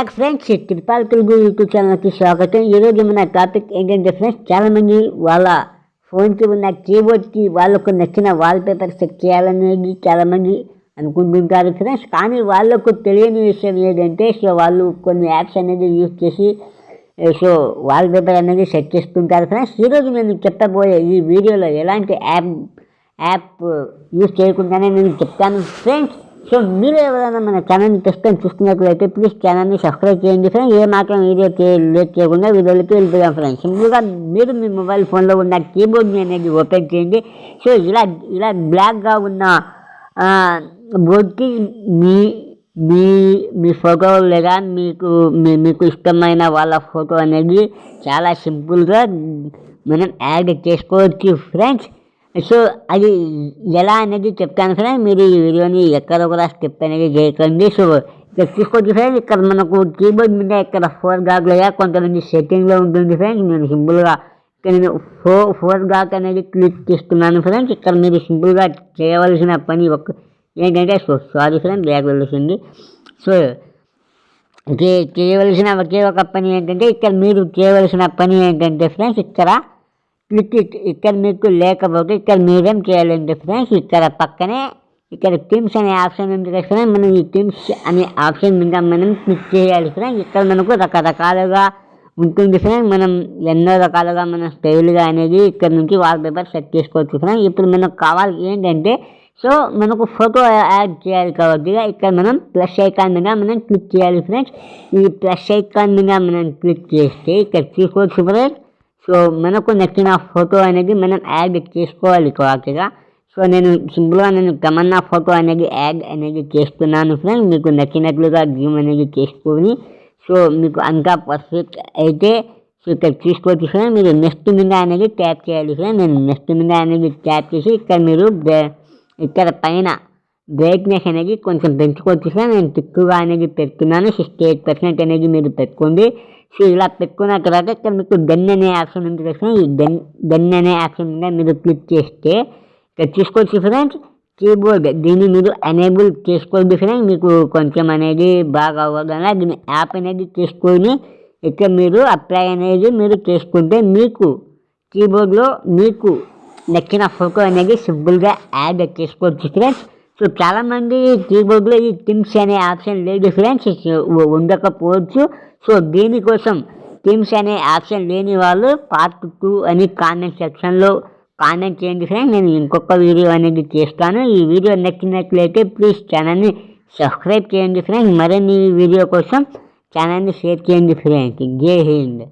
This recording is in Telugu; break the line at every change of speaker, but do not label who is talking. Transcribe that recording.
ఫ్రెండ్స్, త్రిపాల్ తెలుగు యూట్యూబ్ ఛానల్కి స్వాగతం. ఈరోజు మన టాపిక్ ఏంటంటే ఫ్రెండ్స్, చాలామంది వాళ్ళ ఫోన్కి ఉన్న కీబోర్డ్కి వాళ్ళకు నచ్చిన వాల్పేపర్ సెట్ చేయాలనేది చాలామంది అనుకుంటుంటారు ఫ్రెండ్స్. కానీ వాళ్ళకు తెలియని విషయం ఏంటంటే, సో వాళ్ళు కొన్ని యాప్స్ అనేది యూజ్ చేసి సో వాల్పేపర్ అనేది సెట్ చేస్తుంటారు ఫ్రెండ్స్. ఈరోజు నేను చెప్పబోయే ఈ వీడియోలో ఎలాంటి యాప్ యూజ్ చేయకుండానే నేను చెప్తాను ఫ్రెండ్స్. సో మీరు ఎవరైనా మన ఛానల్ని ప్రస్తుతం చూస్తున్నట్లయితే ప్లీజ్ ఛానల్ని సబ్స్క్రైబ్ చేయండి ఫ్రెండ్స్. ఏ మాత్రం వీడియో లేట్ చేయకుండా వీడియోలకి వెళ్ళిపోయాం ఫ్రెండ్స్. సింపుల్గా మీరు మీ మొబైల్ ఫోన్లో ఉన్న కీబోర్డ్ని అనేది ఓపెన్ చేయండి. సో ఇలా బ్లాక్గా ఉన్న బోర్డ్కి మీ మీ మీ ఫోటో లేదా మీకు ఇష్టమైన వాళ్ళ ఫోటో అనేది చాలా సింపుల్గా మనం యాడ్ చేసుకోవచ్చు ఫ్రెండ్స్. సో అది ఎలా అనేది చెప్తాను ఫ్రెండ్స్. మీరు ఈ వీడియోని ఎక్కడ కూడా స్టెప్ అనేది చేయకండి. సో ఇక్కడ తీసుకోవచ్చు ఫ్రెండ్స్. ఇక్కడ మనకు కీబోర్డ్ మీద ఇక్కడ 4 డాట్లుగా కొంతమంది సెట్టింగ్లో ఉంటుంది ఫ్రెండ్స్. నేను సింపుల్గా ఇక్కడ నేను 4 డాట్ అనేది క్లిక్ చేస్తున్నాను ఫ్రెండ్స్. ఇక్కడ మీరు సింపుల్గా చేయవలసిన పని ఏంటంటే, సారీ ఫ్రెండ్స్, బ్యాక్ వెళ్ళింది. సో చేయవలసిన ఒకే ఒక పని ఏంటంటే, ఇక్కడ మీరు చేయవలసిన పని ఏంటంటే ఫ్రెండ్స్, ఇక్కడ మీకు లేకపోతే ఇక్కడ మీరేం చేయాలంటే ఫ్రెండ్స్, ఇక్కడ పక్కనే ఇక్కడ థీమ్స్ అనే ఆప్షన్ ఉంది కదా ఫ్రెండ్స్. మనం ఈ థీమ్స్ అనే ఆప్షన్ మీద మనం క్లిక్ చేయాలి ఫ్రెండ్స్. ఇక్కడ మనకు రకరకాలుగా ఉంటుంది ఫ్రెండ్స్. మనం ఎన్నో రకాలుగా మన స్టైల్గా అనేది ఇక్కడ నుంచి వాల్పేపర్ సెట్ చేసుకోవచ్చు ఫ్రెండ్స్. ఇప్పుడు మనకు కావాలి ఏంటంటే, సో మనకు ఫోటో యాడ్ చేయాలి కాబట్టి ఇక్కడ మనం ప్లస్ ఐకాన్ మీద మనం క్లిక్ చేయాలి ఫ్రెండ్స్. ఈ ప్లస్ ఐకాన్ మీద మనం క్లిక్ చేస్తే ఇక్కడ తీసుకోవచ్చు ఫ్రెండ్స్. సో మనకు నచ్చిన ఫోటో అనేది మనం యాడ్ చేసుకోవాలి కరెక్ట్గా. సో నేను సింపుల్గా తమన్నా ఫోటో అనేది యాడ్ అనేది చేస్తున్నాను ఫ్రెండ్స్. మీకు నచ్చినట్లుగా గేమ్ అనేది చేసుకొని, సో మీకు అంతా పర్ఫెక్ట్ అయితే సో ఇక్కడ తీసుకోవచ్చు ఫ్రెండ్స్. మీరు నెక్స్ట్ మీద అనేది ట్యాప్ చేయాలి ఫ్రెండ్స్. నేను నెక్స్ట్ మీద అనేది ట్యాప్ చేసి ఇక్కడ మీరు ఇక్కడ పైన బ్రైట్నెస్ అనేది కొంచెం పెంచుకోవచ్చు ఫ్రెండ్స్. నేను తిక్కుగా అనేది పెడుతున్నాను. 68% అనేది మీరు పెట్టుకోండి. సో ఇలా పెట్టుకున్న తర్వాత ఇక్కడ మీకు డన్ అనే ఆప్షన్ ఉంటుంది ఫ్రెండ్స్. ఈ డన్ అనే ఆప్షన్ మీద మీరు క్లిక్ చేస్తే ఇక్కడ తీసుకోవచ్చు ఫ్రెండ్స్. కీబోర్డ్ దీన్ని మీరు ఎనేబుల్ చేసుకోండి ఫ్రెండ్స్. మీకు కొంచెం అనేది బాగా అవ్వగల దీన్ని యాప్ అనేది చేసుకొని ఇక్కడ మీరు అప్లై అనేది మీరు చేసుకుంటే మీకు కీబోర్డ్లో మీకు నచ్చిన ఫోటో అనేది సింపుల్గా యాడ్ చేసుకోవచ్చు ఫ్రెండ్స్. సో చాలామంది కీబోర్డ్లో ఈ థీమ్స్ అనే ఆప్షన్ లేదు ఫ్రెండ్స్, ఉండకపోవచ్చు. సో దీనికోసం థీమ్స్ అనే ఆప్షన్ లేని వాళ్ళు పార్ట్ 2 అని కామెంట్ సెక్షన్లో కామెంట్ చేయండి ఫ్రెండ్స్. నేను ఇంకొక వీడియో అనేది చేస్తాను. ఈ వీడియో నచ్చినట్లయితే ప్లీజ్ ఛానల్ని సబ్స్క్రైబ్ చేయండి ఫ్రెండ్స్. మరిన్ని వీడియో కోసం ఛానల్ని షేర్ చేయండి ఫ్రెండ్స్. జై హింద్.